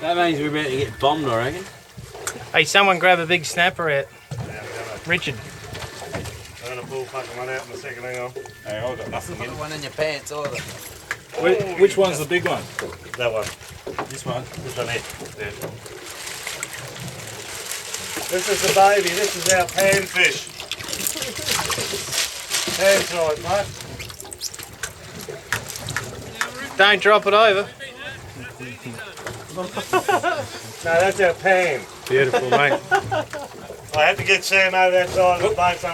That means we're about to get bombed, I reckon. Hey, someone grab a big snapper out. Richard. I'm going to pull fucking one out in a second, hang on. Hey, I've got nothing Put in. one in your pants either. Which one's the big one? That one. This one? This one here. Yeah. This is the baby, this is our panfish. Hand size, mate. Don't drop it over. No, that's our pan. Beautiful, mate. I had to get Sam out of that side of the boat.